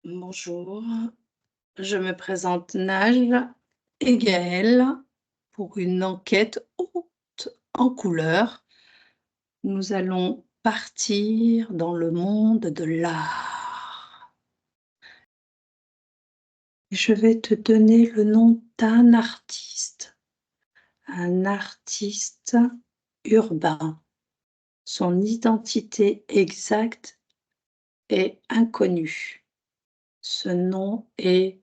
Bonjour, je me présente Naj et Gaëlle pour une enquête haute en couleurs. Nous allons partir dans le monde de l'art. Je vais te donner le nom d'un artiste, un artiste urbain. Son identité exacte est inconnue. Ce nom est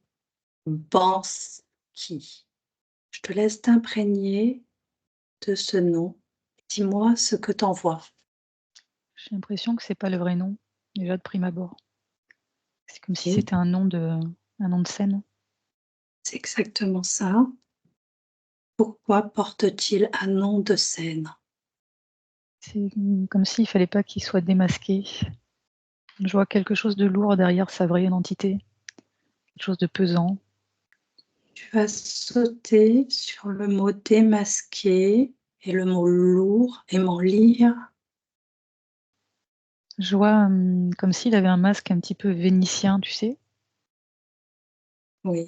Banksy. Je te laisse t'imprégner de ce nom. Dis-moi ce que tu en vois. J'ai l'impression que c'est pas le vrai nom, déjà de prime abord. C'est comme si Et c'était un nom de scène. c'est exactement ça. Pourquoi porte-t-il un nom de scène? C'est comme s'il fallait pas qu'il soit démasqué. Je vois quelque chose de lourd derrière sa vraie identité, quelque chose de pesant. Tu vas sauter sur le mot démasqué et le mot lourd et m'en lire. Je vois, comme s'il avait un masque un petit peu vénitien, tu sais? Oui,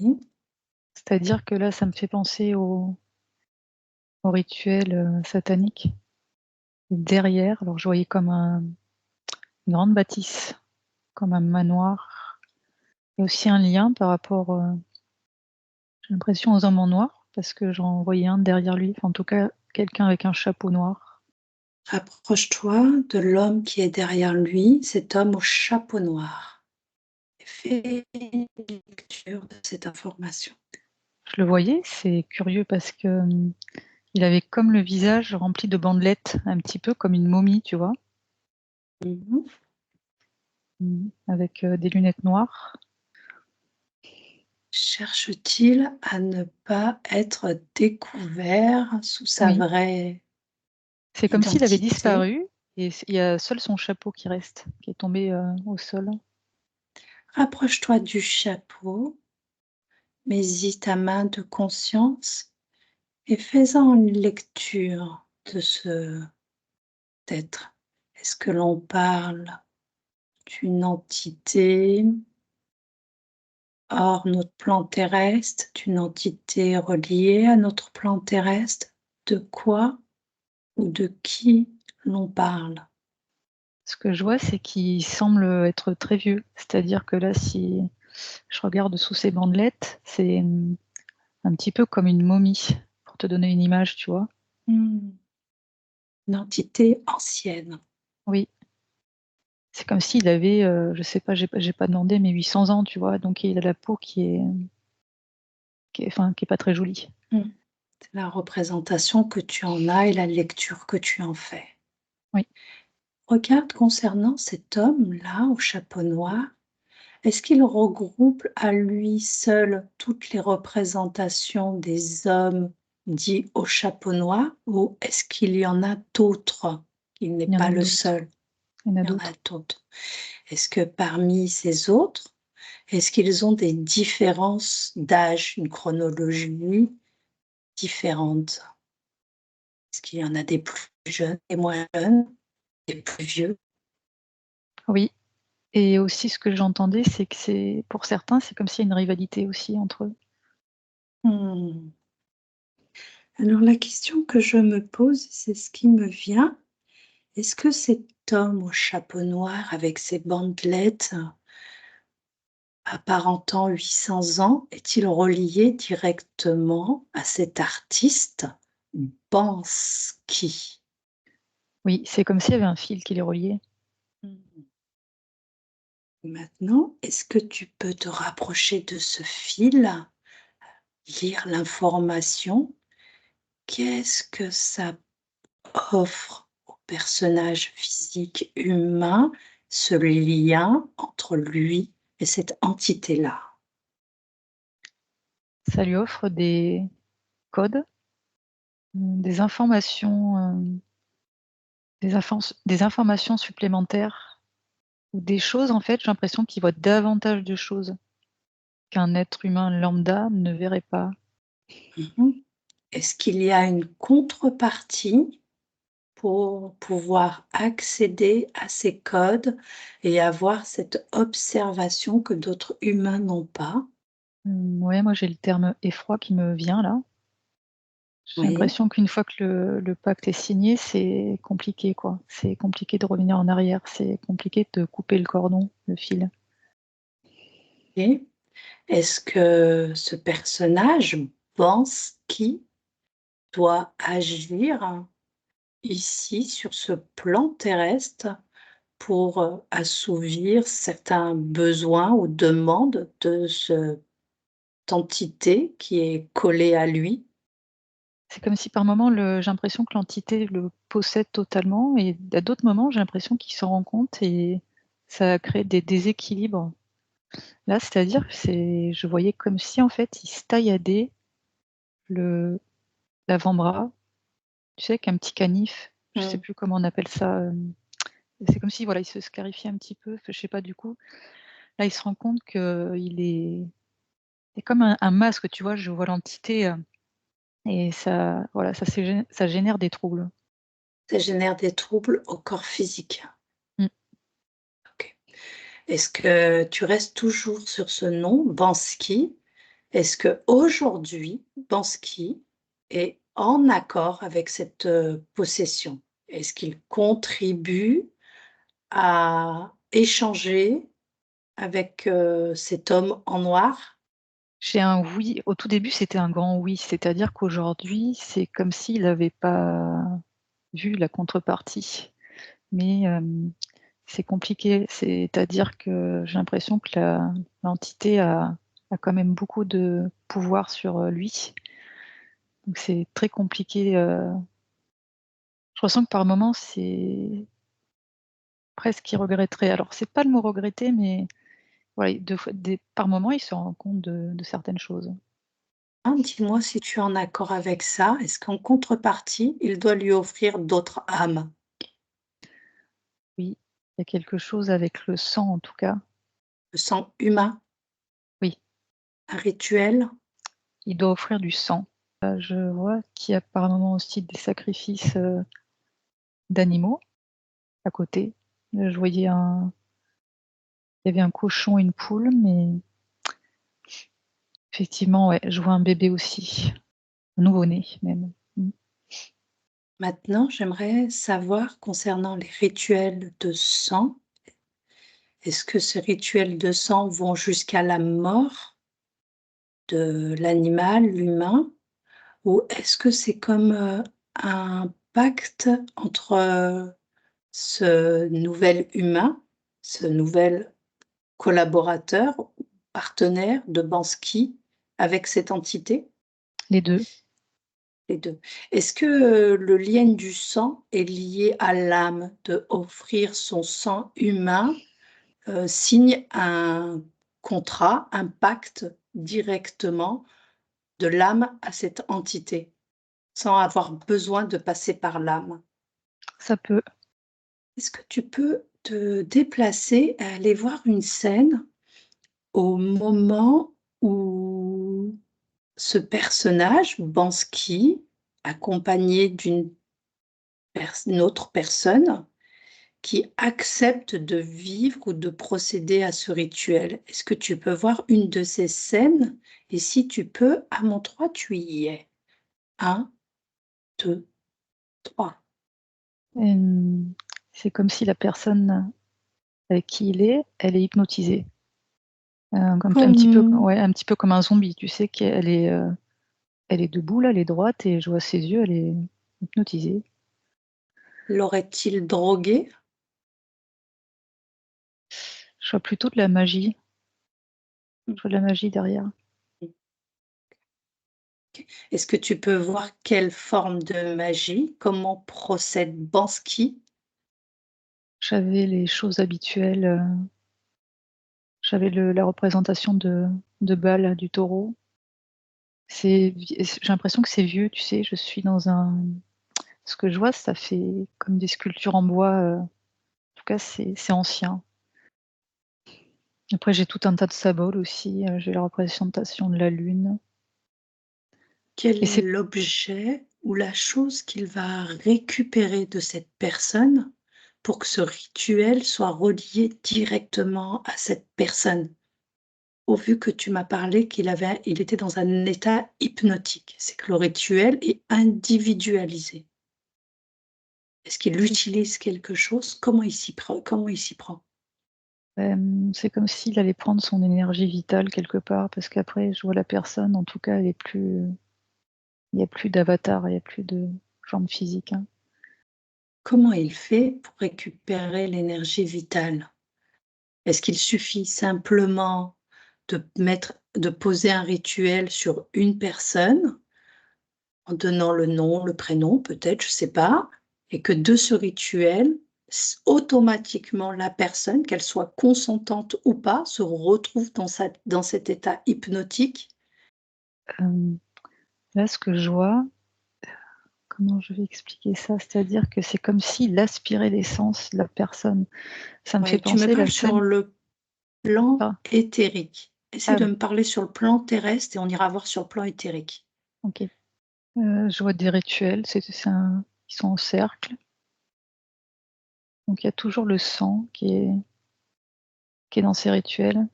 C'est-à-dire que là, ça me fait penser au rituel, satanique. Derrière, alors je voyais comme une grande bâtisse, comme un manoir et aussi un lien par rapport, j'ai l'impression aux hommes en noir, parce que j'en voyais un derrière lui, enfin en tout cas quelqu'un avec un chapeau noir. rapproche-toi de l'homme qui est derrière lui, cet homme au chapeau noir. Et fais une lecture de cette information. Je le voyais, c'est curieux parce que, il avait comme le visage rempli de bandelettes, un petit peu comme une momie, tu vois? Mhm. Avec, des lunettes noires. Cherche-t-il à ne pas être découvert sous sa Oui, vraie c'est comme s'il avait identité? disparu et il y a seul son chapeau qui reste, qui est tombé, au sol. Rapproche-toi du chapeau, mets-y ta main de conscience et fais-en une lecture de ce être. Est-ce que l'on parle d'une entité hors notre plan terrestre, d'une entité reliée à notre plan terrestre? De quoi ou de qui l'on parle? Ce que je vois, c'est qu'il semble, être très vieux. C'est-à-dire que là, si je regarde sous ses bandelettes, c'est, un petit peu comme une momie, pour te donner une image, tu vois? Mmh. Une entité ancienne. Oui. C'est comme s'il avait, je sais pas, j'ai pas demandé, mais 800 ans, tu vois? Donc il a la peau qui est pas très jolie. Mmh. C'est la représentation que tu en as et la lecture que tu en fais. Oui. Regarde concernant cet homme-là au chapeau noir, est-ce qu'il regroupe à lui seul toutes les représentations des hommes dits au chapeau noir ou est-ce qu'il y en a d'autres? Il n'est Il y en pas a le d'autres, seul, il y en a il y en a d'autres. d'autres. Est-ce que parmi ces autres, est-ce qu'ils ont des différences d'âge, une chronologie différente? Est-ce qu'il y en a des plus jeunes, des moins jeunes, des plus vieux? Oui, et aussi ce que j'entendais, c'est que c'est pour certains, c'est comme s'il y a une rivalité aussi entre eux. Mmh. Alors la question que je me pose, c'est ce qui me vient, est-ce que cet homme au chapeau noir avec ses bandelettes apparentant 800 ans, est-il relié directement à cet artiste Banksy? Oui, c'est comme s'il y avait un fil qui les reliait. Mmh. Maintenant, est-ce que tu peux te rapprocher de ce fil, lire l'information? Qu'est-ce que ça offre au personnage physique humain, ce lien entre lui et cette entité-là? Ça lui offre des codes, des informations, des informations supplémentaires ou des choses, en fait, j'ai l'impression qu'il voit davantage de choses qu'un être humain lambda ne verrait pas. Mmh. Est-ce qu'il y a une contrepartie pour pouvoir accéder à ces codes et avoir cette observation que d'autres humains n'ont pas. Ouais, moi j'ai le terme effroi qui me vient là. J'ai Oui, l'impression qu'une fois que le pacte est signé, c'est compliqué, quoi. C'est compliqué de revenir en arrière, c'est compliqué de couper le cordon, le fil. et est-ce que ce personnage pense qui doit agir ici sur ce plan terrestre pour, assouvir certains besoins ou demandes de cette entité qui est collée à lui? C'est comme si par moments j'ai l'impression que l'entité le possède totalement et à d'autres moments, j'ai l'impression qu'il s'en rend compte et ça crée des déséquilibres. Là, c'est-à-dire que je voyais comme si en fait il se tailladait le l'avant-bras, tu sais, avec un petit canif, je sais Mmh. plus comment on appelle ça, c'est comme si voilà, il se scarifiait un petit peu, enfin, je sais pas du coup. Là, il se rend compte qu'il est c'est comme un masque, tu vois? Je vois l'entité, et ça voilà, ça génère des troubles. Ça génère des troubles au corps physique. Mmh. OK. Est-ce que tu restes toujours sur ce nom, Bansky? Est-ce qu'aujourd'hui, Bansky est en accord avec cette, possession? Est-ce qu'il contribue à échanger avec, cet homme en noir? J'ai un oui. Au tout début, c'était un grand oui, c'est-à-dire qu'aujourd'hui, c'est comme s'il n'avait pas vu la contrepartie. Mais, c'est compliqué, c'est-à-dire que j'ai l'impression que l'entité a quand même beaucoup de pouvoir sur, lui. Donc c'est très compliqué, je ressens que par moments, c'est presque qu'il regretterait. Alors c'est pas le mot regretter, mais voilà, par moments, il se rend compte de certaines choses. Hein, dis-moi si tu es en accord avec ça. Est-ce qu'en contrepartie, il doit lui offrir d'autres âmes? Oui, il y a quelque chose avec le sang en tout cas. Le sang humain, Oui, un rituel? il doit offrir du sang. Je vois qu'il y a par moments aussi des sacrifices, d'animaux à côté. Je voyais il y avait un cochon et une poule, mais effectivement, ouais, je vois un bébé aussi, un nouveau-né même. Mmh. Maintenant, j'aimerais savoir concernant les rituels de sang, est-ce que ces rituels de sang vont jusqu'à la mort de l'animal, l'humain? Ou est-ce que c'est comme, un pacte entre, ce nouvel humain, ce nouvel collaborateur ou partenaire de Bansky avec cette entité? Les 2. Les 2. Est-ce que, le lien du sang est lié à l'âme? De offrir son sang humain, signe un contrat, un pacte directement de l'âme à cette entité, sans avoir besoin de passer par l'âme. Ça peut. Est-ce que tu peux te déplacer et aller voir une scène au moment où ce personnage, Bansky, accompagné une autre personne qui accepte de vivre ou de procéder à ce rituel? Est-ce que tu peux voir une de ces scènes? Et si tu peux, à mon 3, tu y es. 1, 2, 3. Hem, c'est comme si la personne avec qui il est, elle est hypnotisée. Comme un petit peu Comme ouais, un petit peu comme un zombie, tu sais elle est debout là, elle est droite et je vois ses yeux, elle est hypnotisée. l'aurait-il drogué? Je vois plutôt de la magie, Mmh. je vois de la magie derrière. Est-ce que tu peux voir quelle forme de magie? Comment procède Bansky? J'avais les choses habituelles, j'avais la représentation de Baal, du taureau. J'ai l'impression que c'est vieux, tu sais? Je suis dans un ce que je vois, ça fait comme des sculptures en bois, en tout cas c'est ancien. Après j'ai tout un tas de symboles aussi, j'ai la représentation de la lune Quel et est c'est l'objet? ou la chose qu'il va récupérer de cette personne pour que ce rituel soit relié directement à cette personne? Au vu que tu m'as parlé il était dans un état hypnotique, c'est que le rituel est individualisé. Est-ce qu'il C'est utilise quelque chose? Comment il s'y prend? c'est comme s'il allait prendre son énergie vitale quelque part, parce qu'après je vois la personne, en tout cas, il y a plus d'avatar, il y a plus de forme physique, hein. Comment il fait pour récupérer l'énergie vitale? Est-ce qu'il suffit simplement de poser un rituel sur une personne, en donnant le nom, le prénom peut-être, je sais pas, et que de ce rituel, automatiquement la personne, qu'elle soit consentante ou pas, se retrouve dans cet état hypnotique? Hem, Là, ce que je vois, comment je vais expliquer ça? C'est-à-dire que c'est comme s'il aspirait l'essence de la personne. Ça me fait Ouais, tu me penser la parles sur scène. le plan Ah, éthérique. Essaie ah de me parler sur le plan terrestre et on ira voir sur le plan éthérique. OK. Je vois des rituels, c'est un ils sont en cercle, donc il y a toujours le sang qui est dans ces rituels.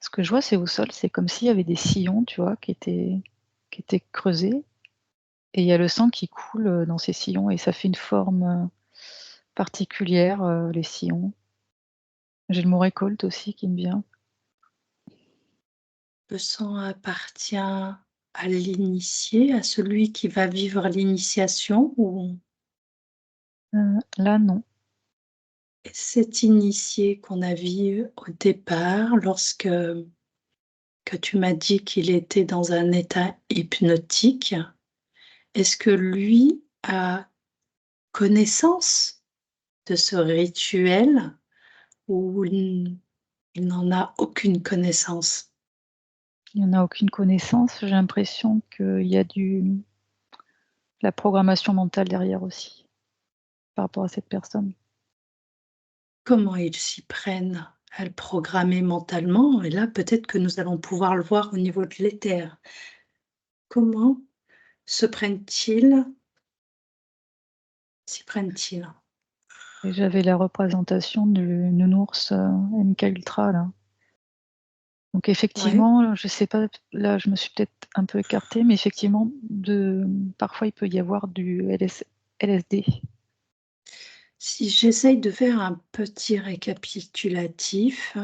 Ce que je vois, c'est au sol, c'est comme s'il y avait des sillons, tu vois, qui étaient creusés, et il y a le sang qui coule, dans ces sillons, et ça fait une forme, particulière, les sillons. J'ai le mot récolte aussi qui me vient. Le sang appartient à l'initié, à celui qui va vivre l'initiation ou Là, non. cet initié qu'on a vu au départ lorsque que tu m'as dit qu'il était dans un état hypnotique, est-ce que lui a connaissance de ce rituel ou il n'en a aucune connaissance? Il y en a aucune connaissance. J'ai l'impression qu'il y a de la programmation mentale derrière aussi, par rapport à cette personne. Comment ils s'y prennent à le programmer mentalement? Et là, peut-être que nous allons pouvoir le voir au niveau de l'éther. Comment se prennent-ils s'y prennent-ils? Et j'avais la représentation du nounours, MK Ultra là. Donc Ouais. effectivement, je sais pas, là je me suis peut-être un peu écartée, mais effectivement parfois il peut y avoir du LSD. Si j'essaye de faire un petit récapitulatif,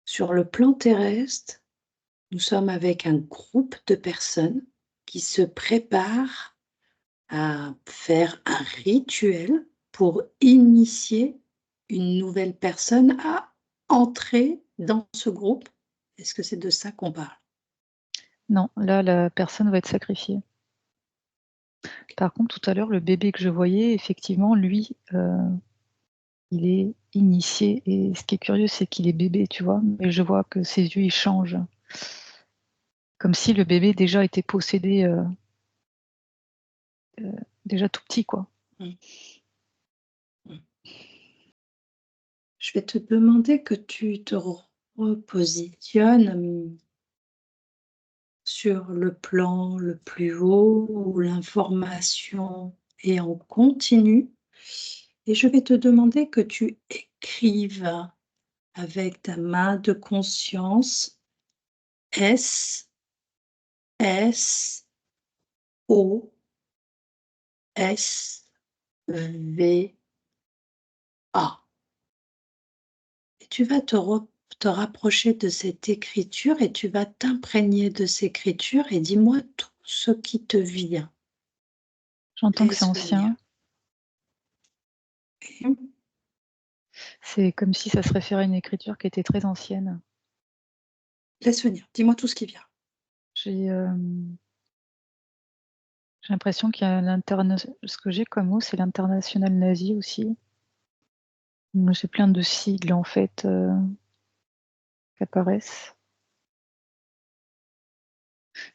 sur le plan terrestre, nous sommes avec un groupe de personnes qui se préparent à faire un rituel pour initier une nouvelle personne à entrer dans ce groupe. Est-ce que c'est de ça qu'on parle? Non, là la personne va être sacrifiée. Par contre, tout à l'heure, le bébé que je voyais, effectivement, lui, il est initié, et ce qui est curieux, c'est qu'il est bébé, tu vois? Mais je vois que ses yeux, ils changent, comme si le bébé déjà était possédé, déjà tout petit, quoi. Mmh, mmh. Je vais te demander que tu te repositionnes, sur le plan le plus haut où l'information est en continu et je vais te demander que tu écrives avec ta main de conscience S, S, O, S, V, A. Et tu vas te rapprocher de cette écriture et tu vas t'imprégner de cette écriture et dis-moi tout ce qui te vient. J'entends que c'est Laisse venir. ancien. C'est comme si ça se référait à une écriture qui était très ancienne. Laisse venir. Dis-moi tout ce qui vient. J'ai, j'ai l'impression qu'il y a ce que j'ai comme mot, c'est l'international nazi aussi. J'ai plein de sigles, en fait, qui apparaissent.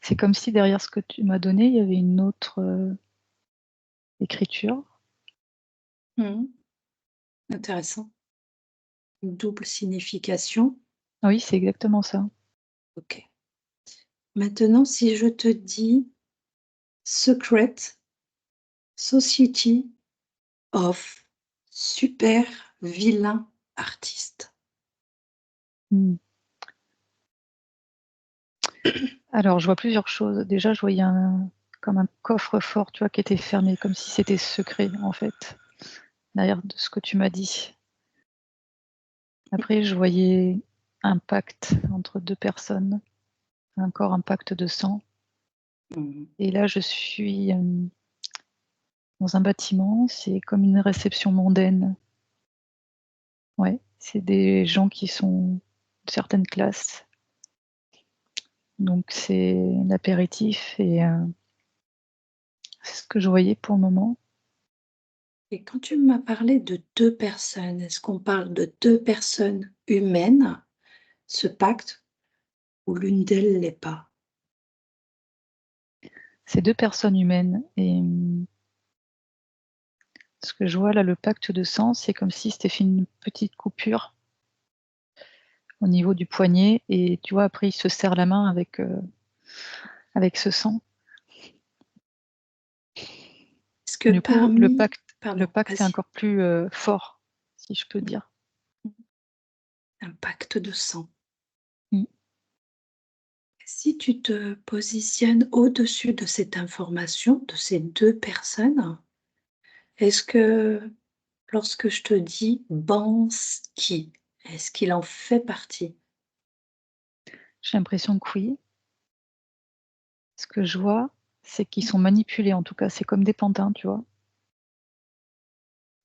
C'est comme si derrière ce que tu m'as donné, il y avait une autre, écriture. Mmh. Intéressant. Une double signification. Oui, c'est exactement ça. OK. Maintenant, si je te dis Secret Society of Super Vilain Artistes. Alors, je vois plusieurs choses. Déjà, je voyais comme un coffre-fort, tu vois, qui était fermé, comme si c'était secret, en fait, derrière de ce que tu m'as dit. Après, je voyais un pacte entre 2 personnes, encore un pacte de sang. Et là, je suis dans un bâtiment, c'est comme une réception mondaine. Ouais, c'est des gens qui sont de certaines classes. Donc c'est l'apéritif et c'est ce que je voyais pour le moment. Et quand tu m'as parlé de 2 personnes, est-ce qu'on parle de 2 personnes humaines, ce pacte, ou l'une d'elles l'est pas? C'est 2 personnes humaines et ce que je vois là, le pacte de sang, c'est comme si c'était fait une petite coupure au niveau du poignet et tu vois, après il se serre la main avec ce sang. Est-ce que Du coup, le parmi pacte pardon, est vas-y. encore plus, fort, si je peux dire. Un pacte de sang. Mmh. Si tu te positionnes au-dessus de cette information, de ces 2 personnes, est-ce que lorsque je te dis Banksy, est-ce qu'il en fait partie? J'ai l'impression que oui. Ce que je vois, c'est qu'ils sont manipulés, en tout cas, c'est comme des pantins, tu vois?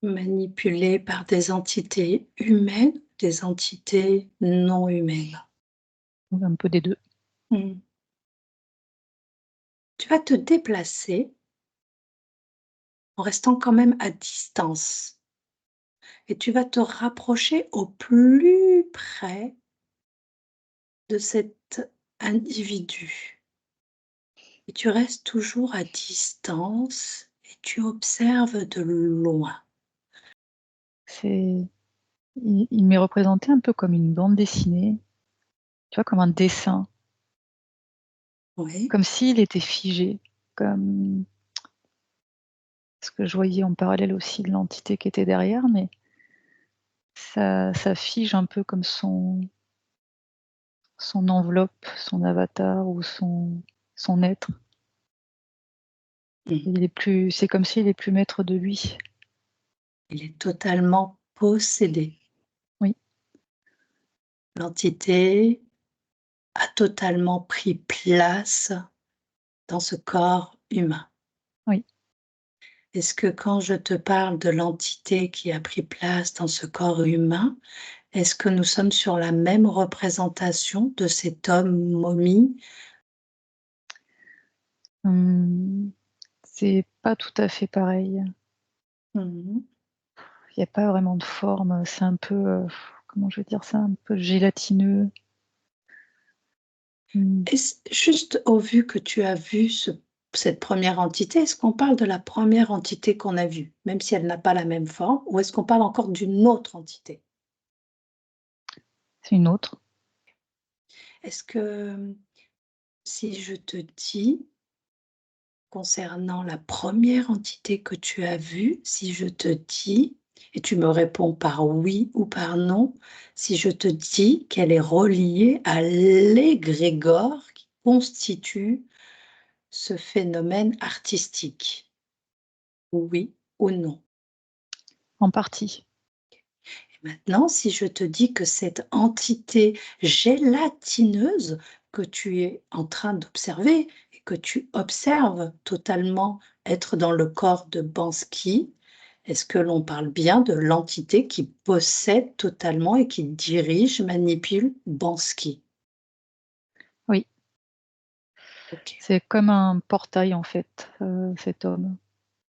Manipulé par des entités humaines, des entités non humaines? Ou un peu des 2. Mmh. Tu vas te déplacer en restant quand même à distance et tu vas te rapprocher au plus près de cet individu et tu restes toujours à distance et tu observes de loin. C'est il m'est représenté un peu comme une bande dessinée, tu vois? Comme un dessin, Oui, comme s'il était figé, comme ce que je voyais en parallèle aussi de l'entité qui était derrière, mais ça fige un peu comme son enveloppe, son avatar ou son être. mmh, C'est comme s'il est plus maître de lui. il est totalement possédé. Oui, L'entité a totalement pris place dans ce corps humain. oui. Est-ce que quand je te parle de l'entité qui a pris place dans ce corps humain, est-ce que nous sommes sur la même représentation de cet homme momie? Mmh, c'est pas tout à fait pareil. Mmh. Il y a pas vraiment de forme, c'est un peu, comment je vais dire ça? Un peu gélatineux. Mmh. Est-ce juste au vu que tu as vu cette première entité, est-ce qu'on parle de la première entité qu'on a vue, même si elle n'a pas la même forme, ou est-ce qu'on parle encore d'une autre entité? C'est une autre. Est-ce que, si je te dis concernant la première entité que tu as vue, si je te dis et tu me réponds par oui ou par non, si je te dis qu'elle est reliée à l'égrégore qui constitue ce phénomène artistique, oui ou non? En partie. Maintenant, si je te dis que cette entité gélatineuse que tu es en train d'observer et que tu observes totalement être dans le corps de Banksy, est-ce que l'on parle bien de l'entité qui possède totalement et qui dirige, manipule Banksy? Oui, OK. c'est comme un portail en fait, cet homme,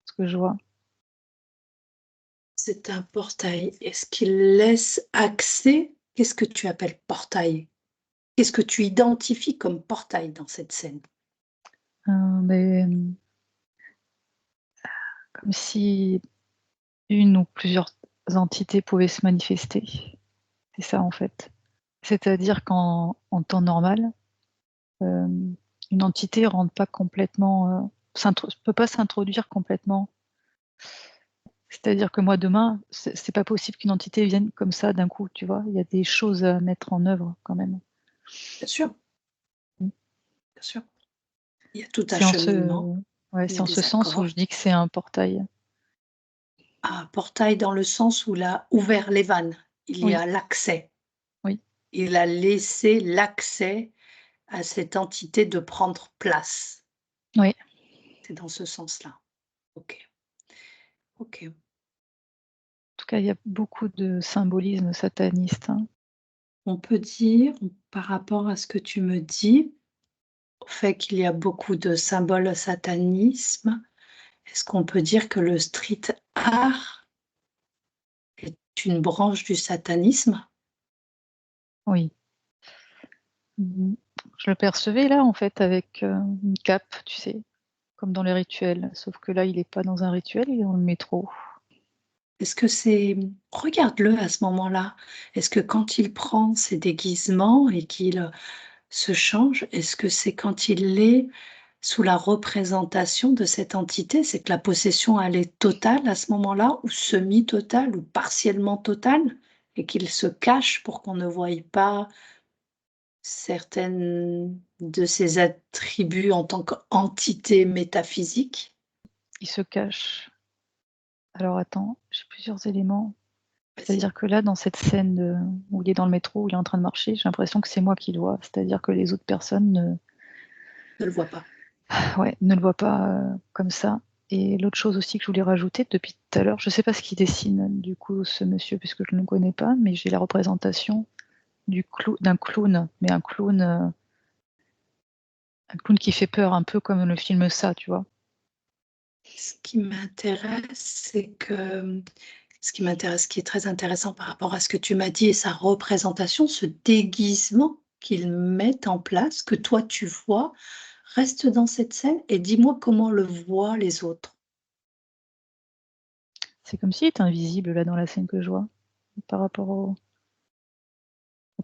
ce que je vois. C'est un portail. Est-ce qu'il laisse accès? Qu'est-ce que tu appelles portail? Qu'est-ce que tu identifies comme portail dans cette scène? Mais, comme si une ou plusieurs entités pouvaient se manifester. C'est ça en fait. C'est-à-dire qu'en temps normal, une entité rentre pas complètement, peut pas s'introduire complètement. C'est-à-dire que moi, demain, c'est pas possible qu'une entité vienne comme ça d'un coup, tu vois? Il y a des choses à mettre en œuvre quand même. Bien sûr, Mmh. bien sûr. Il y a tout un C'est en ce cheminement, Ouais, il y c'est a en ce des sens où accords. je dis que c'est un portail. Un portail dans le sens où il a ouvert les vannes, il y Oui, a l'accès. oui, Il a laissé l'accès à cette entité de prendre place. oui. C'est dans ce sens-là. OK, OK. En tout cas, il y a beaucoup de symbolisme sataniste, hein. On peut dire, par rapport à ce que tu me dis, au fait qu'il y a beaucoup de symboles satanisme, est-ce qu'on peut dire que le street art est une branche du satanisme? Oui. Mmh. Je le percevais là, en fait, avec, une cape, tu sais? Comme dans les rituels, sauf que là, il est pas dans un rituel, il est dans le métro. Est-ce que c'est regarde-le à ce moment-là. Est-ce que quand il prend ses déguisements et qu'il, se change, est-ce que c'est quand il est sous la représentation de cette entité? C'est que la possession, elle est totale à ce moment-là ou semi-totale ou partiellement totale et qu'il se cache pour qu'on ne voie pas certaines de ses attributs en tant qu'entité métaphysique? Il se cache. Alors attends, j'ai plusieurs éléments. Vas-y, C'est-à-dire que là, dans cette scène où il est dans le métro, où il est en train de marcher, j'ai l'impression que c'est moi qui le vois. C'est-à-dire que les autres personnes ne le vois pas. ouais, ne le voient pas, comme ça. Et l'autre chose aussi que je voulais rajouter depuis tout à l'heure, je sais pas ce qu'il dessine, du coup, ce monsieur, puisque je ne le connais pas, mais j'ai la représentation d'un clown, mais un clown qui fait peur, un peu comme le film Ça, tu vois? Ce qui m'intéresse, c'est que, ce qui m'intéresse, ce qui est très intéressant par rapport à ce que tu m'as dit et sa représentation, ce déguisement qu'il met en place, que toi tu vois, reste dans cette scène et dis-moi comment le voient les autres. C'est comme s'il était invisible, là, dans la scène que je vois, par rapport aux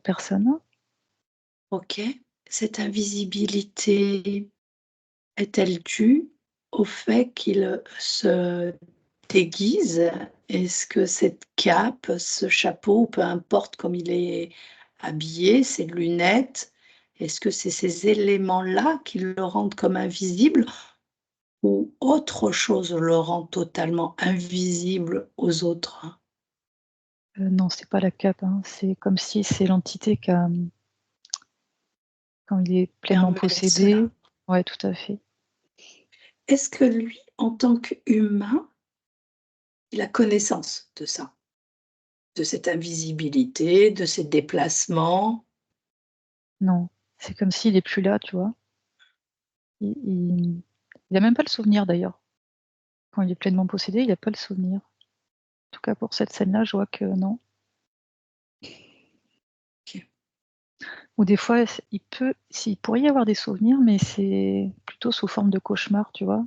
personnes. OK? Cette invisibilité est-elle due au fait qu'il se déguise? Est-ce que cette cape, ce chapeau, peu importe comme il est habillé, ses lunettes, est-ce que c'est ces éléments-là qui le rendent comme invisible ou autre chose le rend totalement invisible aux autres? Non, c'est pas la cape, hein, c'est comme si c'est l'entité quand il est pleinement Permet cela. possédé. Ouais, tout à fait. Est-ce que lui, en tant qu'humain, il a connaissance de ça? De cette invisibilité, de ces déplacements? Non, c'est comme s'il est plus là, tu vois? Il a même pas le souvenir d'ailleurs. Quand il est pleinement possédé, il a pas le souvenir. En tout cas pour cette scène-là, je vois que non. OK. Ou des fois, il pourrait y avoir des souvenirs, mais c'est plutôt sous forme de cauchemar, tu vois?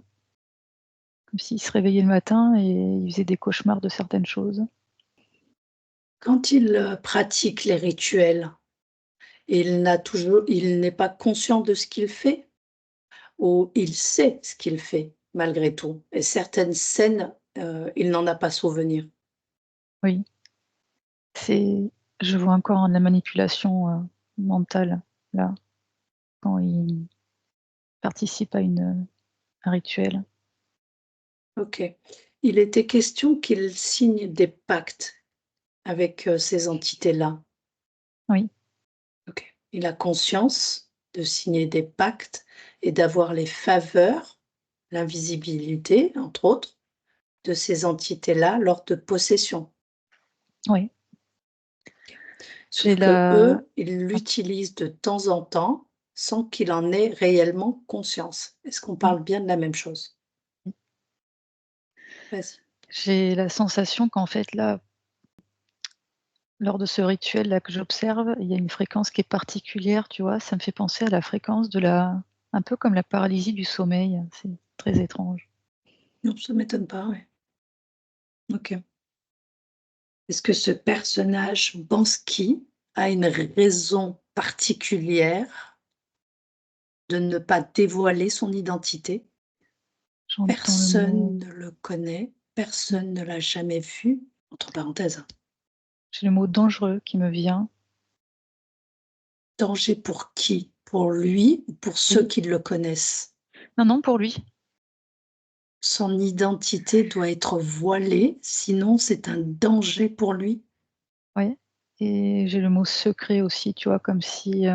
Comme s'il se réveillait le matin et il faisait des cauchemars de certaines choses. Quand il, pratique les rituels, il n'est pas conscient de ce qu'il fait? Ou il sait ce qu'il fait malgré tout? Et certaines scènes, il n'en a pas souvenir? Oui, c'est je vois encore de la manipulation, mentale, là, quand il participe à un rituel. OK. Il était question qu'il signe des pactes avec, ces entités-là? Oui, OK. Il a conscience de signer des pactes et d'avoir les faveurs, l'invisibilité, entre autres, de ces entités-là lors de possession. oui. J'ai Sauf que la eux, ils oui, l'utilisent de temps en temps sans qu'il en ait réellement conscience. Est-ce qu'on mmh, parle bien de la même chose? oui. Vas-y. J'ai la sensation qu'en fait, là, lors de ce rituel-là que j'observe, il y a une fréquence qui est particulière, tu vois? Ça me fait penser à la fréquence de la un peu comme la paralysie du sommeil, c'est très étrange. Non, ça m'étonne pas, ouais. OK. Est-ce que ce personnage Bansky a une raison particulière de ne pas dévoiler son identité? J'entends le Personne mot ne le connaît, mmh, personne ne l'a jamais vu, entre parenthèses. j'ai le mot dangereux qui me vient. Danger pour qui? Pour lui ou pour ceux Oui. qui le connaissent? Non, non, pour lui. Son identité doit être voilée, sinon c'est un danger pour lui. Ouais et j'ai le mot secret aussi, tu vois? Comme si,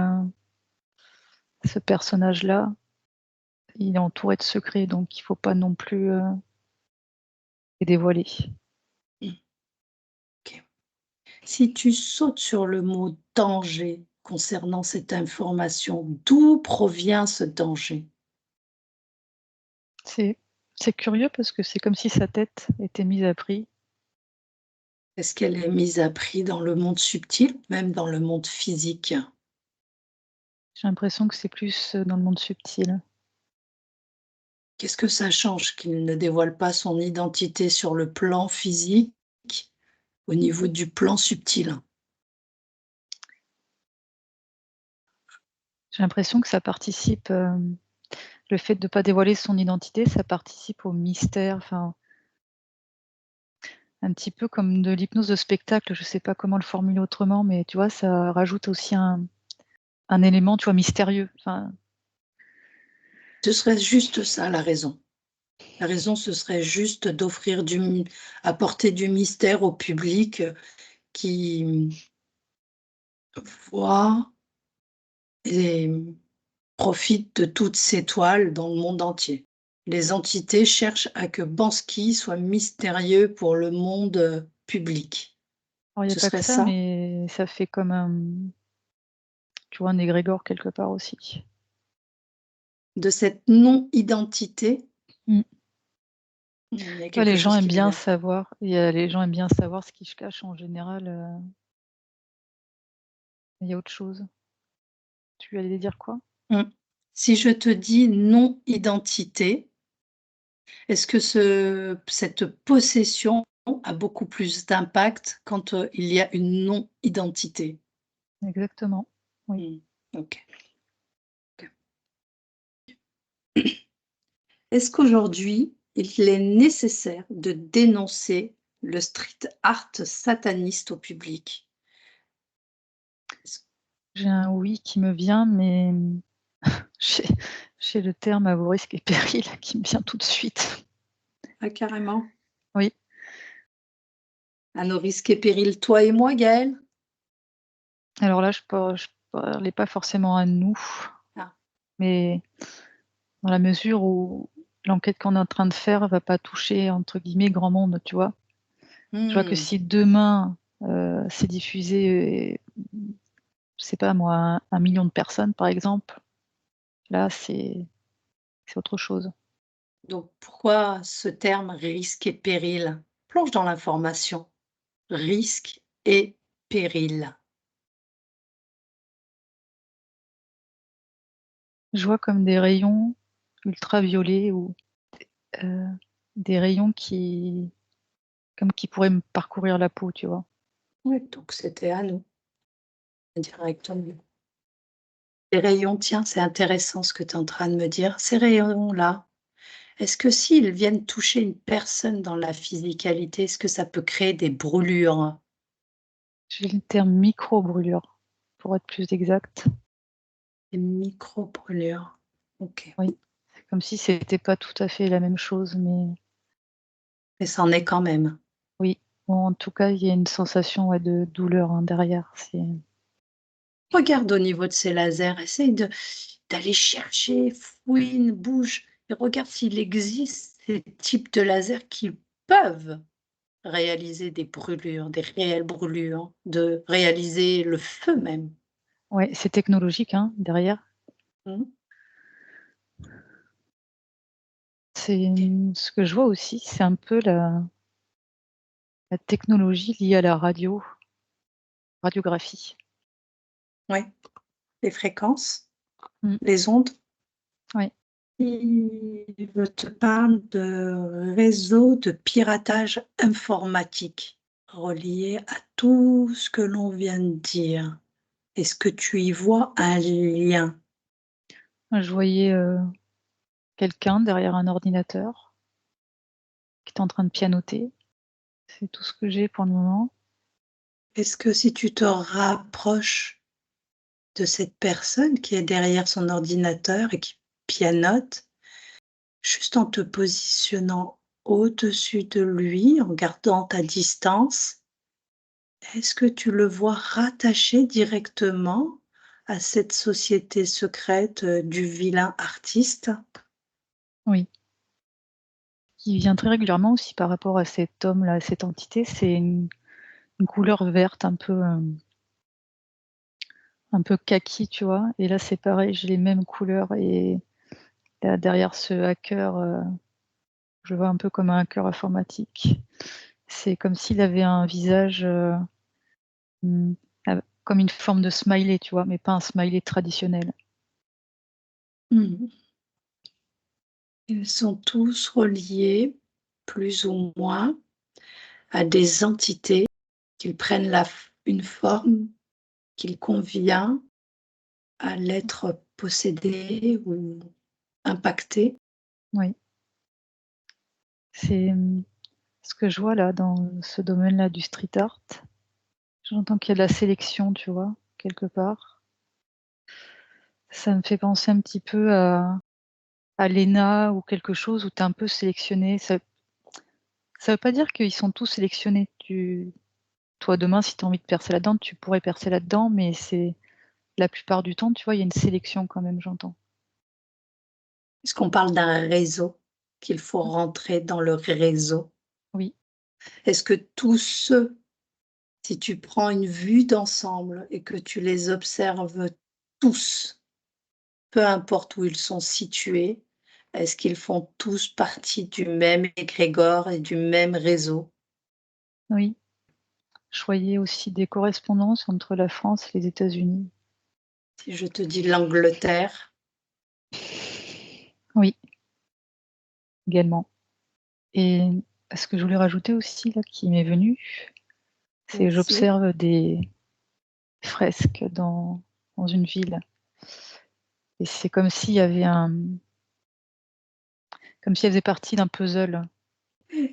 ce personnage-là, il est entouré de secrets, donc il faut pas non plus, les dévoiler. Mmh, OK. Si tu sautes sur le mot danger concernant cette information, d'où provient ce danger? C'est c'est curieux parce que c'est comme si sa tête était mise à prix. Est-ce qu'elle est mise à prix dans le monde subtil, même dans le monde physique? J'ai l'impression que c'est plus, dans le monde subtil. Qu'est-ce que ça change qu'il ne dévoile pas son identité sur le plan physique, au niveau du plan subtil? J'ai l'impression que ça participe, le fait de pas dévoiler son identité, ça participe au mystère, enfin, un petit peu comme de l'hypnose de spectacle, je sais pas comment le formuler autrement, mais tu vois, ça rajoute aussi un élément, tu vois, mystérieux. Enfin, Ce serait juste ça la raison. La raison, ce serait juste d'offrir apporter du mystère au public, qui voit et profite de toutes ces toiles dans le monde entier. Les entités cherchent à que Banksy soit mystérieux pour le monde, public. alors il y a Ce pas que serait ça, ça? mais ça fait comme un, tu vois, un égrégore quelque part aussi. De cette non-identité, Mmh. il y a Tu vois, quelque les gens chose aiment qui bien m'énerve. savoir, les gens aiment bien savoir ce qui se cache en général, il y a autre chose. Tu allais dire quoi? Mmh. Si je te dis non-identité, est-ce que cette possession a beaucoup plus d'impact quand, il y a une non-identité? Exactement, oui. Mmh. OK, OK. Est-ce qu'aujourd'hui, il est nécessaire de dénoncer le street art sataniste au public? Est-ce J'ai un oui qui me vient, mais j'ai j'ai le terme «à vos risques et périls» qui me vient tout de suite. Ah carrément? Oui, À nos risques et périls, toi et moi, Gaëlle? alors là, je parlais pas forcément à nous, Ah. mais dans la mesure où l'enquête qu'on est en train de faire va pas toucher, entre guillemets, «grand monde», tu vois? Je vois que Mmh. si demain, c'est diffusé, je sais pas moi, 1 000 000 de personnes, par exemple, là, c'est autre chose. Donc pourquoi ce terme risque et péril? Plonge dans l'information. Risque et péril. Je vois comme des rayons ultraviolets ou, heu, des rayons qui pourraient me parcourir la peau, tu vois? Oui, donc c'était à nous, directement. Les rayons, tiens, c'est intéressant ce que tu es en train de me dire. Ces rayons-là, est-ce que s'ils viennent toucher une personne dans la physicalité, est-ce que ça peut créer des brûlures? J'ai le terme micro-brûlure, pour être plus exact. Des micro-brûlures? OK. Oui, c'est comme si c'était pas tout à fait la même chose, mais Mais ça en est quand même. oui. Bon, en tout cas, il y a une sensation, ouais, de douleur, hein, derrière. C'est Regarde au niveau de ces lasers, essaye d'aller chercher, fouine, bouge et regarde s'il existe ces types de lasers qui peuvent réaliser des brûlures, des réelles brûlures, de réaliser le feu même. ouais, c'est technologique, hein, derrière. Mmh. C'est, OK. ce que je vois aussi, c'est un peu la technologie liée à la radiographie. Ouais, les fréquences, Mmh, les ondes. ouais. Je te parle de réseaux de piratage informatique reliés à tout ce que l'on vient de dire. Est-ce que tu y vois un lien? Je voyais, quelqu'un derrière un ordinateur. qui est en train de pianoter. C'est tout ce que j'ai pour le moment. Est-ce que si tu te rapproches de cette personne qui est derrière son ordinateur et qui pianote, juste en te positionnant au-dessus de lui, en gardant ta distance, est-ce que tu le vois rattaché directement à cette société secrète, du vilain artiste? Oui, qui vient très régulièrement aussi par rapport à cet homme-là, à cette entité. C'est une couleur verte un peu kaki, tu vois? Et là, c'est pareil, j'ai les mêmes couleurs et là, derrière ce hacker, je vois un peu comme un hacker informatique. C'est comme s'il avait un visage, comme une forme de smiley, tu vois? Mais pas un smiley traditionnel. Mmh. Ils sont tous reliés, plus ou moins, à des entités qu'ils prennent une forme qu'il convient à l'être possédé ou impacté. Oui, c'est, ce que je vois là dans ce domaine-là du street art. J'entends qu'il y a de la sélection, tu vois? Quelque part. Ça me fait penser un petit peu à l'ENA ou quelque chose où tu es un peu sélectionné. Ça veut pas dire qu'ils sont tous sélectionnés. Toi, demain, si tu as envie de percer là-dedans, tu pourrais percer là-dedans, mais c'est la plupart du temps, tu vois, il y a une sélection quand même, j'entends. Est-ce qu'on parle d'un réseau, qu'il faut rentrer dans le réseau? Oui, Est-ce que tous ceux, si tu prends une vue d'ensemble et que tu les observes tous, peu importe où ils sont situés, est-ce qu'ils font tous partie du même égrégore et du même réseau? oui. Je voyais aussi des correspondances entre la France et les États-Unis. Si je te dis l'Angleterre, Oui, également. Et ce que je voulais rajouter aussi là, qui m'est venu, c'est vas-y. j'observe des fresques dans une ville et c'est comme si elles faisaient partie d'un puzzle.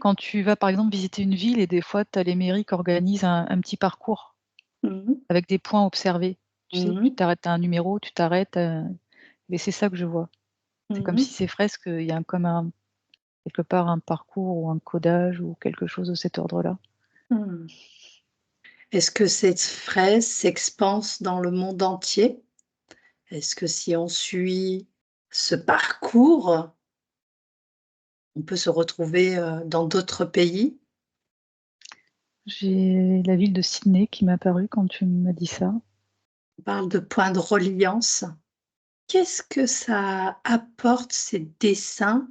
Quand tu vas, par exemple, visiter une ville et des fois, tu as les mairies qui organisent un petit parcours Mmh mh. avec des points observés. Tu sais, tu Mmh. t'arrêtes, tu as un numéro, tu t'arrêtes, et c'est ça que je vois. C'est comme Mmh. si ces fresques, il y a comme quelque part un parcours ou un codage ou quelque chose de cet ordre-là. Mmh. Est-ce que cette fraise s'expanse dans le monde entier? Est-ce que si on suit ce parcours, on peut se retrouver, dans d'autres pays? J'ai la ville de Sydney qui m'est apparue quand tu m'as dit ça. On parle de points de reliance. Qu'est-ce que ça apporte ces dessins,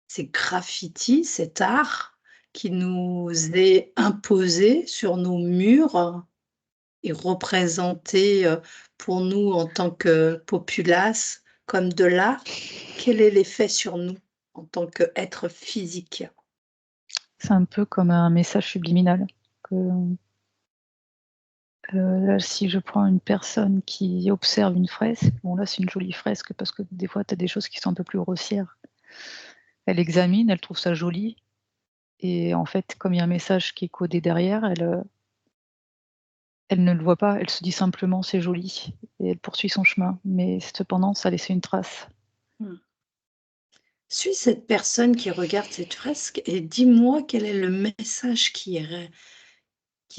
ces graffitis, cet art qui nous est imposé sur nos murs et représenté, pour nous en tant que populace comme de l'art? Quel est l'effet sur nous en tant qu'être physique? C'est un peu comme un message subliminal que, là, si je prends une personne qui observe une fresque, bon là, c'est une jolie fresque parce que des fois, tu as des choses qui sont un peu plus grossières. Elle examine, elle trouve ça joli et en fait, comme il y a un message qui est codé derrière, elle ne le voit pas, elle se dit simplement: «C'est joli» et elle poursuit son chemin, mais cependant, ça a laissé une trace. Mmh. Suis cette personne qui regarde cette fresque et dis-moi quel est le message qui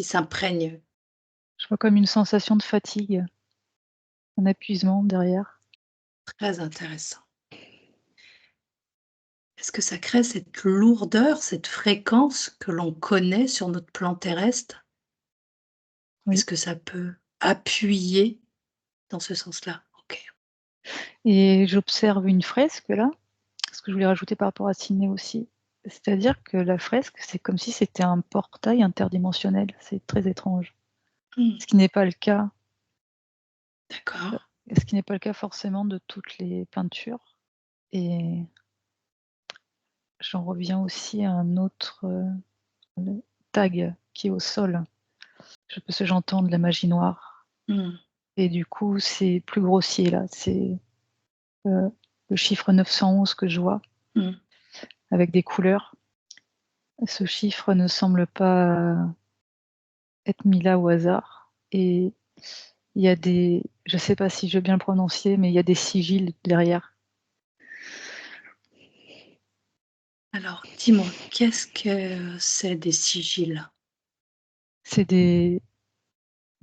s'imprègne. Je vois comme une sensation de fatigue, un épuisement derrière. Très intéressant. Est-ce que ça crée cette lourdeur, cette fréquence que l'on connaît sur notre plan terrestre? Oui Est-ce que ça peut appuyer dans ce sens-là? OK. et j'observe une fresque là, ce que je voulais rajouter par rapport à Sydney aussi. C'est-à-dire que la fresque, c'est comme si c'était un portail interdimensionnel, c'est très étrange. Mmh. Ce qui n'est pas le cas, D'accord. ce qui n'est pas le cas forcément de toutes les peintures et j'en reviens aussi à un autre, le tag qui est au sol. Parce que j'entends de la magie noire Mmh. et du coup, c'est plus grossier là, c'est, heu, le chiffre 911 que je vois Mmh. avec des couleurs Ce chiffre ne semble pas être mis là au hasard et il y a des je sais pas si je vais bien le prononcer, mais il y a des sigils derrière. Alors, dis-moi, qu'est-ce que c'est des sigils? C'est des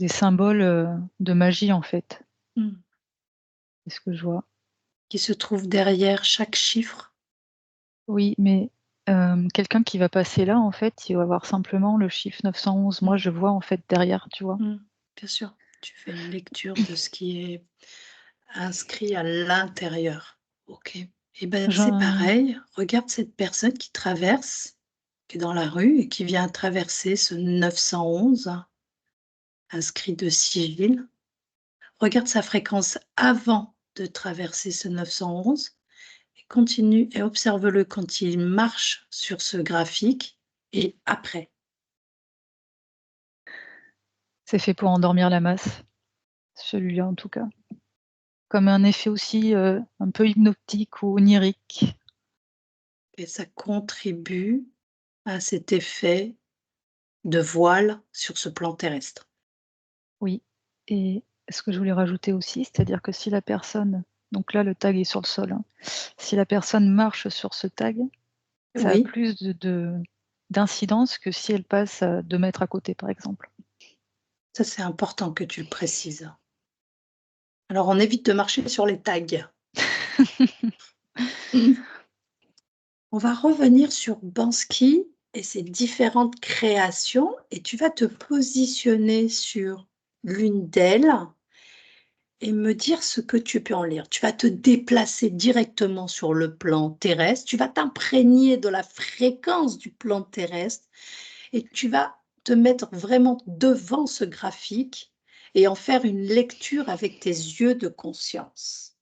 symboles, de magie, en fait, Mmh. c'est ce que je vois. Qui se trouvent derrière chaque chiffre? Oui, mais quelqu'un qui va passer là, en fait, il va voir simplement le chiffre 911. Moi, Mmh. je vois, en fait, derrière, tu vois? Mmh. Bien sûr, tu fais une lecture de ce qui est inscrit à l'intérieur. OK. Et ben, Je c'est pareil, regarde cette personne qui traverse, qui est dans la rue et qui vient traverser ce 911 inscrit de sigil. Regarde sa fréquence avant de traverser ce 911 et continue et observe-le quand il marche sur ce graphique et après. c'est fait pour endormir la masse, celui-là, en tout cas. Comme un effet aussi, un peu hypnotique ou onirique. Et ça contribue à cet effet de voile sur ce plan terrestre. Oui et ce que je voulais rajouter aussi, c'est-à-dire que si la personne donc là, le tag est sur le sol, hein. Si la personne marche sur ce tag, ça a Oui, plus d'incidence que si elle passe, 2 mètres à côté, par exemple. ça c'est important que tu le précises. Alors on évite de marcher sur les tags. On va revenir sur Banksy et ses différentes créations et tu vas te positionner sur l'une d'elles et me dire ce que tu peux en lire. Tu vas te déplacer directement sur le plan terrestre, tu vas t'imprégner de la fréquence du plan terrestre et tu vas te mettre vraiment devant ce graphique et en faire une lecture avec tes yeux de conscience.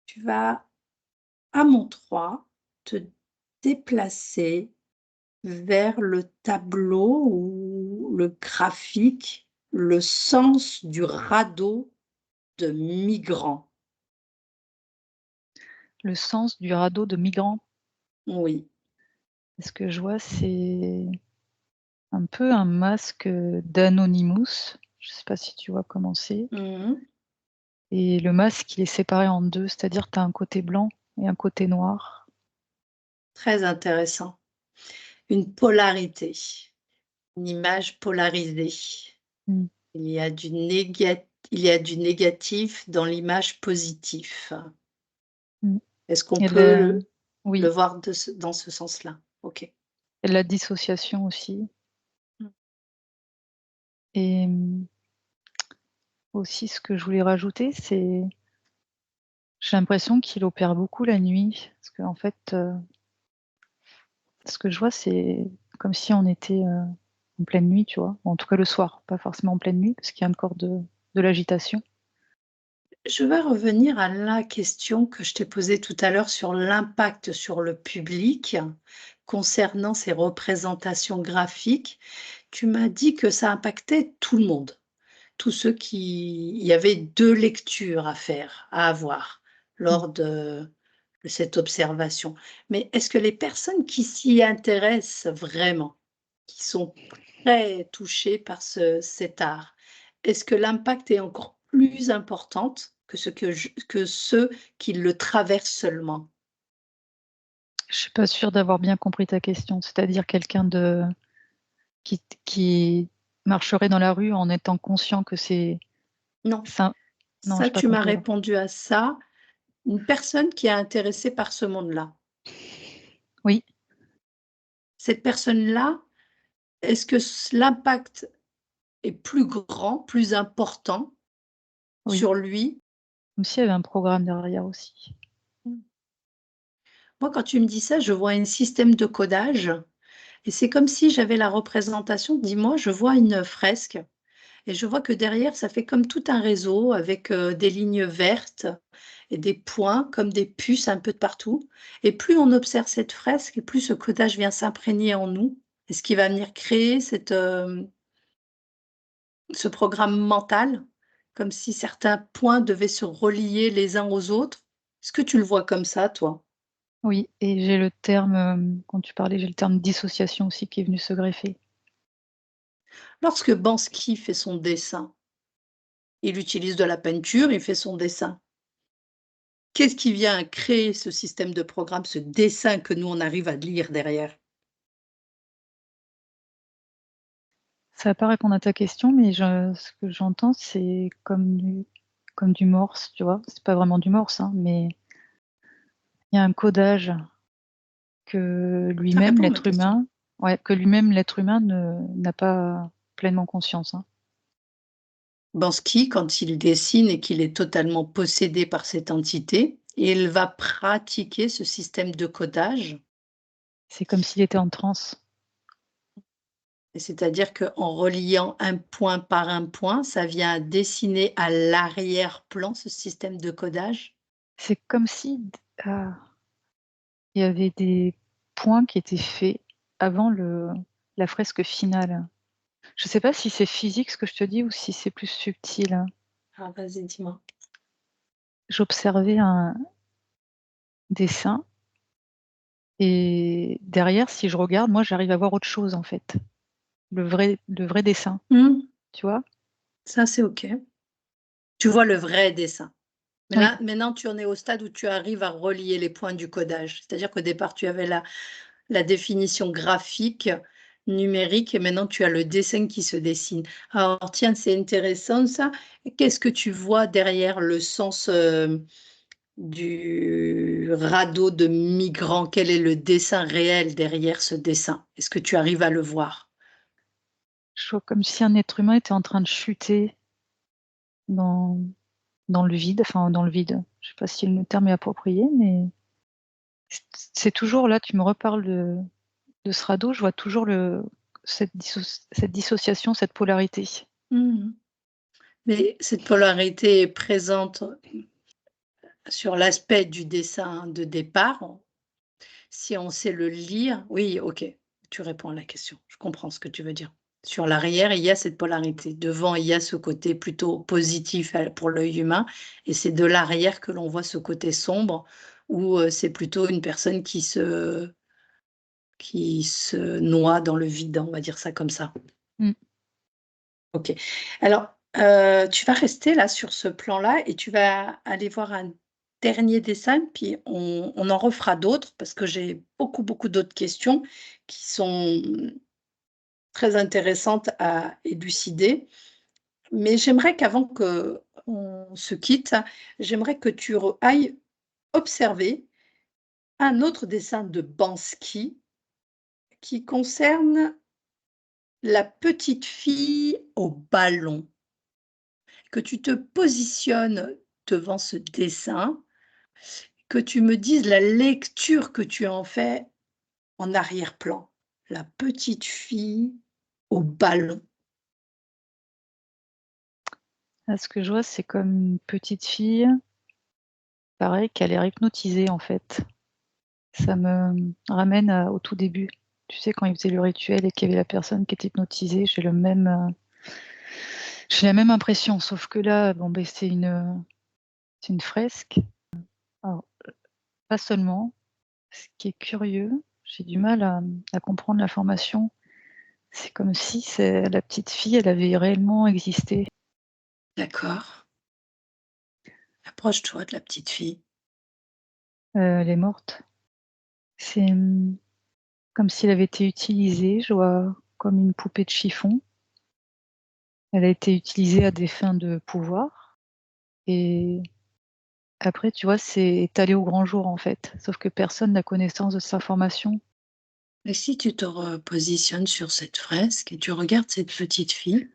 Tu vas, à mon 3, te déplacer vers le tableau ou le graphique, le sens du radeau de migrants. Le sens du radeau de migrants. Oui. Ce que je vois, c'est un peu un masque, d'Anonymous. Je sais pas si tu vois comment c'est? Mmh. Et le masque, il est séparé en 2, c'est-à-dire tu as un côté blanc et un côté noir. Très intéressant. Une polarité, une image polarisée. Mmh. Il y a du négatif dans l'image positif. Mmh. Est-ce qu'on Et peut le le oui, voir dans ce sens-là? OK. et la dissociation aussi Mmh. et aussi ce que je voulais rajouter, c'est j'ai l'impression qu'il opère beaucoup la nuit parce qu'en fait, ce que je vois, c'est comme si on était, en pleine nuit, tu vois? En tout cas le soir, pas forcément en pleine nuit parce qu'il y a encore de l'agitation. Je vais revenir à la question que je t'ai posée tout à l'heure sur l'impact sur le public concernant ces représentations graphiques. Tu m'as dit que ça impactait tout le monde, tous ceux qui il y avait 2 lectures à faire, à avoir Mmh. lors de cette observation. Mais est-ce que les personnes qui s'y intéressent vraiment, qui sont très touchées par cet art, est-ce que l'impact est encore plus importante que ceux qui le traversent seulement? Je suis pas sûre d'avoir bien compris ta question. C'est-à-dire quelqu'un de qui marcherait dans la rue en étant conscient que c'est Non, ça non, ça j'ai pas tu m'as compris alors. répondu à ça, une personne qui est intéressée par ce monde-là. Oui, Cette personne-là, est-ce que l'impact est plus grand, plus important oui, sur lui? comme s'il y avait un programme derrière aussi. Mm. Moi, quand tu me dis ça, je vois un système de codage et c'est comme si j'avais la représentation. Dis-moi, je vois une fresque et je vois que derrière, ça fait comme tout un réseau avec des lignes vertes et des points comme des puces un peu de partout. Et plus on observe cette fresque, et plus ce codage vient s'imprégner en nous. Et ce qui va venir créer ce programme mental, comme si certains points devaient se relier les uns aux autres. Est-ce que tu le vois comme ça, toi? Oui, et j'ai le terme, quand tu parlais, j'ai le terme dissociation aussi qui est venu se greffer. Lorsque Banksy fait son dessin, il utilise de la peinture, il fait son dessin. Qu'est-ce qui vient créer ce système de programme, ce dessin que nous, on arrive à lire derrière? Ça va pas répondre à ta question, mais ce que j'entends, c'est comme du morse, tu vois? C'est pas vraiment du morse, hein, mais il y a un codage que Ça lui-même, répond à ma l'être question. humain ouais, que lui-même, l'être humain n'a pas pleinement conscience, hein. Banksy, quand il dessine et qu'il est totalement possédé par cette entité, il va pratiquer ce système de codage. C'est comme s'il était en transe. Et c'est-à-dire qu'en reliant un point par un point, ça vient dessiner à l'arrière-plan ce système de codage. C'est comme si il y avait des points qui étaient faits avant la fresque finale. Je sais pas si c'est physique ce que je te dis ou si c'est plus subtil, hein. Ah, vas-y, dis-moi. J'observais un dessin et derrière, si je regarde, moi, j'arrive à voir autre chose, en fait. Le vrai dessin, Mmh, tu vois? ça, c'est OK. Tu vois le vrai dessin. Mais Oui, là, maintenant, tu en es au stade où tu arrives à relier les points du codage. C'est-à-dire qu'au départ, tu avais la définition graphique, numérique et maintenant tu as le dessin qui se dessine. Alors tiens, c'est intéressant ça. Qu'est-ce que tu vois derrière le sens, du radeau de migrant? Quel est le dessin réel derrière ce dessin? Est-ce que tu arrives à le voir? je vois comme si un être humain était en train de chuter dans dans le vide, enfin, dans le vide. Je sais pas si le terme est approprié, mais c'est toujours là, tu me reparles de ce radeau, je vois toujours cette dissociation, cette polarité. Mmh. Mais cette polarité est présente sur l'aspect du dessin de départ. Si on sait le lire oui, OK, tu réponds à la question. Je comprends ce que tu veux dire. Sur l'arrière, il y a cette polarité. Devant, il y a ce côté plutôt positif, pour l'œil humain et c'est de l'arrière que l'on voit ce côté sombre où, c'est plutôt une personne qui se noie dans le vide, on va dire ça comme ça. Mmh. OK. Alors, tu vas rester là sur ce plan-là et tu vas aller voir un dernier dessin, puis on en refera d'autres parce que j'ai beaucoup, beaucoup d'autres questions qui sont, très intéressantes à élucider. Mais j'aimerais qu'avant qu'on se quitte, j'aimerais que tu ailles observer un autre dessin de Banksy qui concerne la petite fille au ballon. Que tu te positionnes devant ce dessin, que tu me dises la lecture que tu en fais en arrière-plan. La petite fille au ballon. Là, ce que je vois, c'est comme une petite fille, pareil, qui a l'air hypnotisée, en fait. Ça me ramène au tout début. Tu sais, quand ils faisaient le rituel et qu'il y avait la personne qui était hypnotisée, j'ai la même impression, sauf que là, bon, beh, c'est une fresque. Alors, pas seulement, ce qui est curieux, j'ai du mal à comprendre l'information. C'est comme si la petite fille, elle avait réellement existé. D'accord. Approche-toi de la petite fille. Elle est morte. C'est, comme si elle avait été utilisée, je vois comme une poupée de chiffon. Elle a été utilisée à des fins de pouvoir et après, tu vois, c'est étalé au grand jour, en fait. Sauf que personne n'a connaissance de cette information. Et si tu te repositionnes sur cette fresque et tu regardes cette petite fille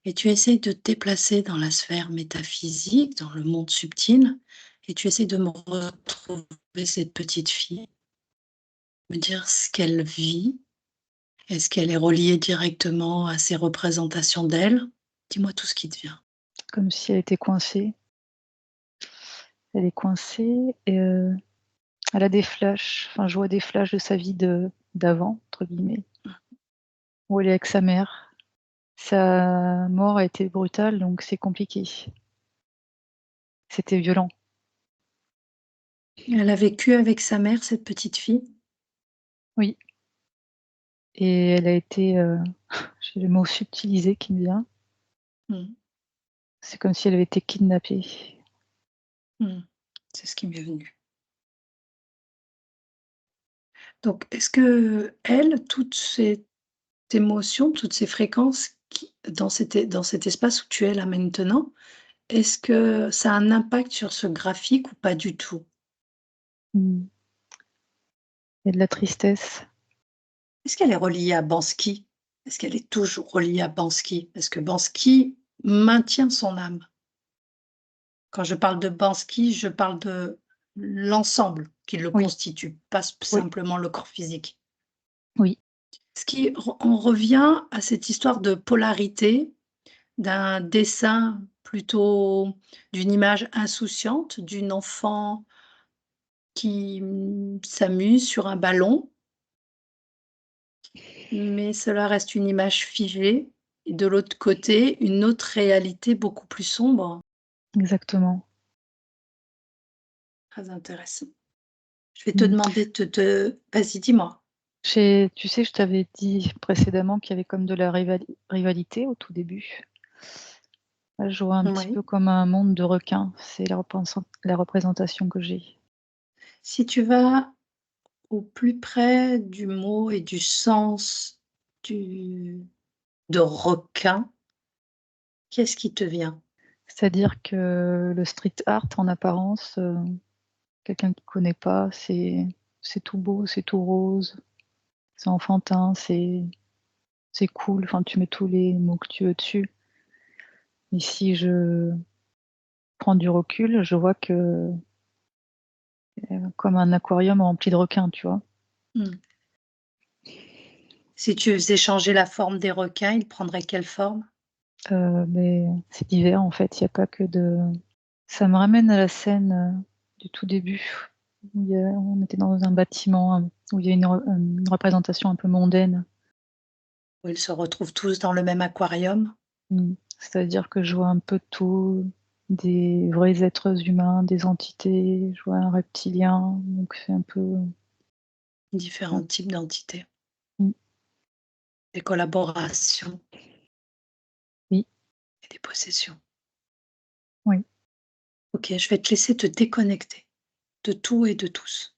et tu essayes de te déplacer dans la sphère métaphysique, dans le monde subtil, et tu essayes de me retrouver cette petite fille, me dire ce qu'elle vit. Est-ce qu'elle est reliée directement à ces représentations d'elle? Dis-moi tout ce qui te vient. Comme si elle était coincée. Elle est coincée et elle a des flashs, enfin, je vois des flashs de sa vie «d'avant» entre guillemets, où elle est avec sa mère. Sa mort a été brutale, donc c'est compliqué. C'était violent. Elle a vécu avec sa mère, cette petite fille? Oui, et elle a été, j'ai le mot subtilisé qui me vient. Mmh. C'est comme si elle avait été kidnappée. Mmh. C'est ce qui m'est venu. Donc est-ce qu'elle, toute cette émotion, toutes ces fréquences qui dans cet espace où tu es là maintenant, est-ce que ça a un impact sur ce graphique ou pas du tout? Mmh. Il y a de la tristesse. Est-ce qu'elle est reliée à Banksy? Est-ce qu'elle est toujours reliée à Banksy? Parce que Banksy maintient son âme. Quand je parle de Banksy, je parle de l'ensemble qui le Oui, constitue, pas oui, simplement le corps physique. oui, Ce qui on revient à cette histoire de polarité, d'un dessin plutôt d'une image insouciante, d'une enfant qui, s'amuse sur un ballon, mais cela reste une image figée et de l'autre côté, une autre réalité beaucoup plus sombre. exactement. Très intéressant. Je vais te Mmh. demander de vas-y, dis-moi? Tu sais, je t'avais dit précédemment qu'il y avait comme de la rivalité au tout début. Là, je vois un petit Oui. peu comme un monde de requins, c'est la représentation que j'ai. Si tu vas au plus près du mot et du sens du de requin, qu'est-ce qui te vient? C'est-à-dire que le street art en apparence, quelqu'un qui connaît pas, c'est tout beau, c'est tout rose, c'est enfantin, c'est cool, enfin tu mets tous les mots que tu veux dessus. Mais si je prends du recul, je vois que, comme un aquarium rempli de requins, tu vois? Mmh. Si tu faisais changer la forme des requins, ils prendraient quelle forme? Mais c'est divers en fait, il y a pas que de ça me ramène à la scène, du tout début où on était dans un bâtiment, où il y a une représentation un peu mondaine. Où ils se retrouvent tous dans le même aquarium? Mmh. C'est-à-dire que je vois un peu de tout, des vrais êtres humains, des entités, je vois un reptilien, donc c'est un peu, Différents types d'entités, mmh, des collaborations oui, et des possessions. oui. OK, je vais te laisser te déconnecter de tout et de tous.